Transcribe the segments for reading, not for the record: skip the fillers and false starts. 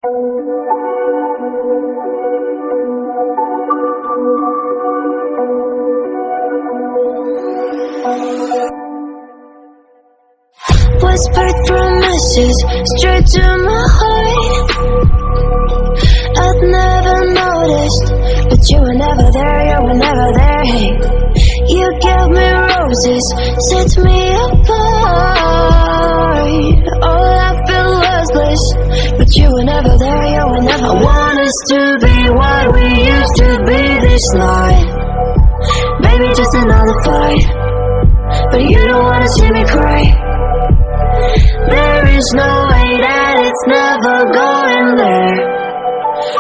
Whispered promises straight to my heart. I'd never noticed, but you were never there, you were never there. Hey, you gave me roses, set me apart. All I felt was bliss, but you were never there, you were never. I want us to be what we used to be this night. Maybe just another fight, but you don't wanna see me cry. There is no way that it's never going there.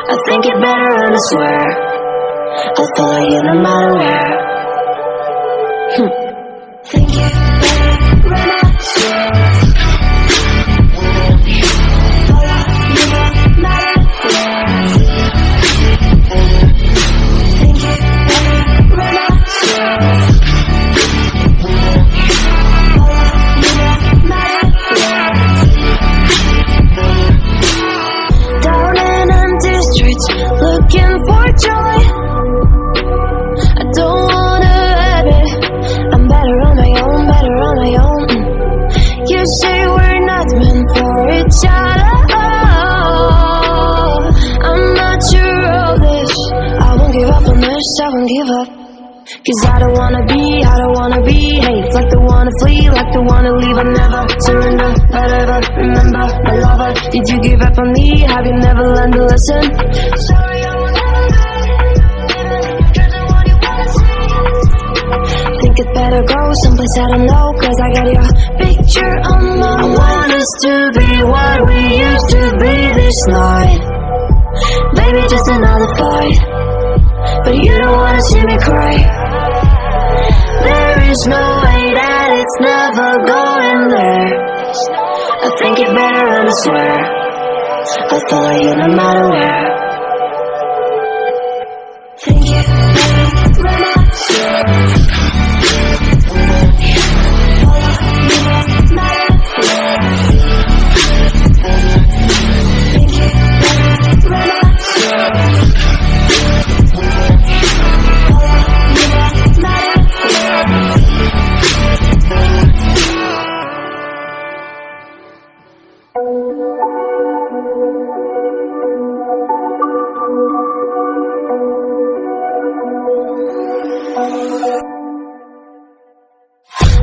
I think it better and I swear I'll follow you no matter where. Think it better and I swear follow you no matter where. Think it better and I swear follow you no matter where. Down in empty streets, looking for joy. I don't wanna have it. I'm better on my own, better on my own. You say we're not meant for each other. I'm not sure of this. I won't give up on this, I won't give up. Cause I don't wanna be hate. Like the one to flee, like the one to leave. I never surrender, but ever remember my lover. Did you give up on me? Have you never learned to listen? Sorry, I will never be what you wanna see. Think it better go someplace I don't know. Cause I got your picture on my wall. I want us to be what we used to be this night. Maybe just another fight, but you don't wanna see me cry. There is no way that it's never going there. I think it better and I swear I'll follow you no matter where. Think it better and I swear follow you no matter where. Think it better and I swear follow you no matter where.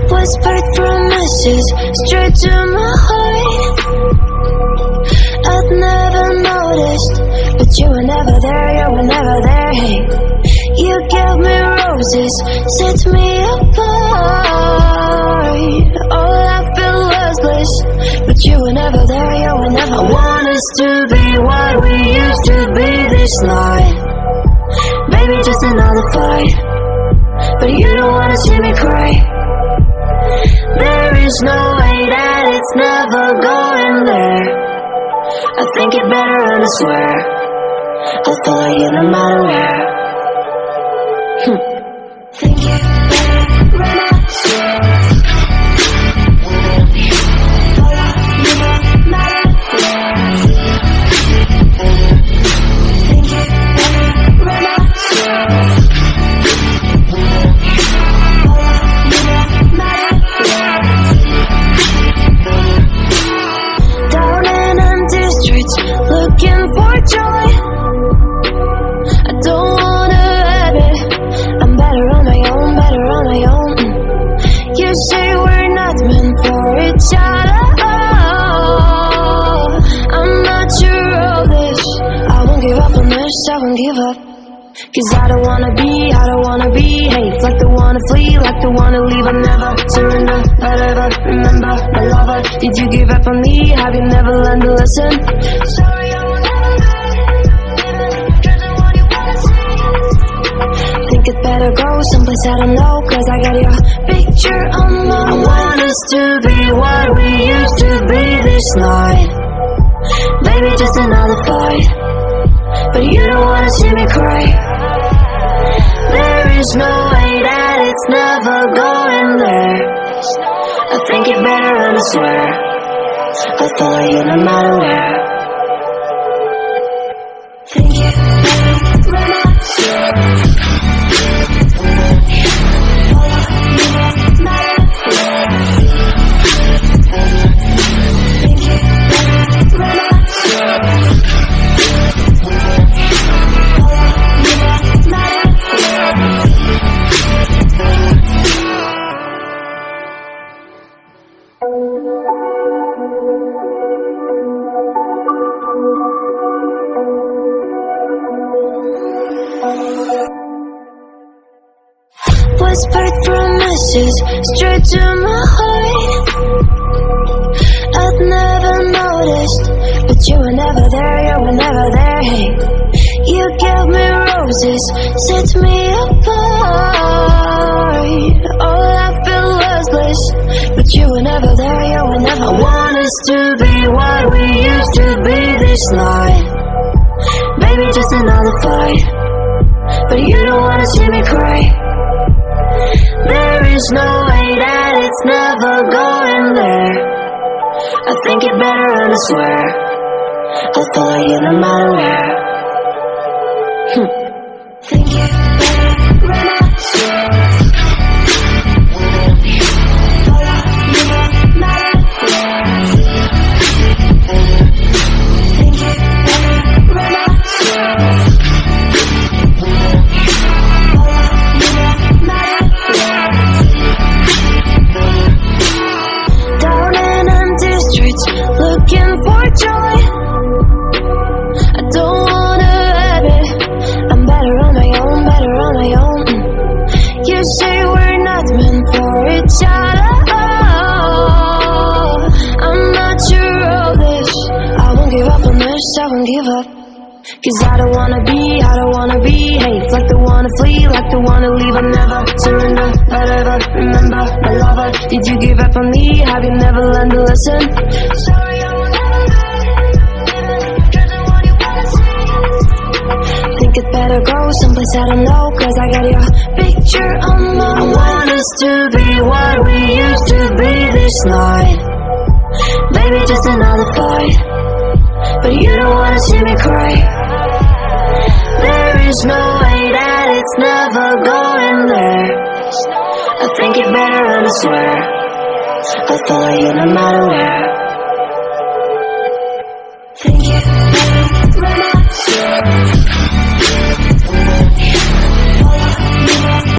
Whispered promises straight to my heart. I'd never noticed, but you were never there, you were never there. Hey, you gave me roses, set me apart. All I felt was bliss, but you were never there, you were never. I want us to be what we used to be this night. Maybe just another fight, but you don't wanna see me cry. There is no way that it's never going there. I think it better and I swear I'll follow you no matter where. Think it better and I swear follow you no matter where. Think it better and I swear follow you no matter where. Down in empty streets, looking for joy. I don't wanna have it. I'm better on my own, better on my own. You say we're not meant for each other. I'm not sure of this. I won't give up on this, I won't give up. Cause I don't wanna be hate. Like the one to flee, like the one to leave. I never surrender, but ever remember my lover. Did you give up on me? Have you never learned to listen? Sorry, I will never be what you wanna see. Think it better go someplace I don't know. Cause I got your picture on my wall. I want us to be what we used to be this night. Maybe just another fight, but you don't wanna see me cry. There is no way that it's never going there. I think it better and I swear I'll follow you no matter where. whispered promises straight to my heart. I'd never noticed, but you were never there, you were never there. Hey, you gave me roses, set me apart. All I felt was bliss, but you were never there, you were never. I want us to be what we used to be this night. Baby, just another fight, but you don't wanna see me cry. There is no way that it's never going there. I think it better and I swear I'll follow you no matter where. Think it better when I swear follow you no matter where. Think it better when I swear follow you no matter where. Down in empty streets, looking for joy. I don't wanna have it. I'm better on my own, better on my own. You say we're not meant for each other. I'm not sure of this. I won't give up on this, I won't give up. Cause I don't wanna be hate. Like the one to flee, like the one to leave. I never surrender, but ever remember my lover. Did you give up on me? Have you never learned to listen? Sorry, I will never be the one you wanna see. Think it better go someplace I don't know, cause I got your picture on my mind. I want us to be what we used to be this night. Baby, just another fight, but you don't wanna see me cry. There is no way that it's never going there. I think it better and I swear I'll follow you no matter where. Think it better when I swear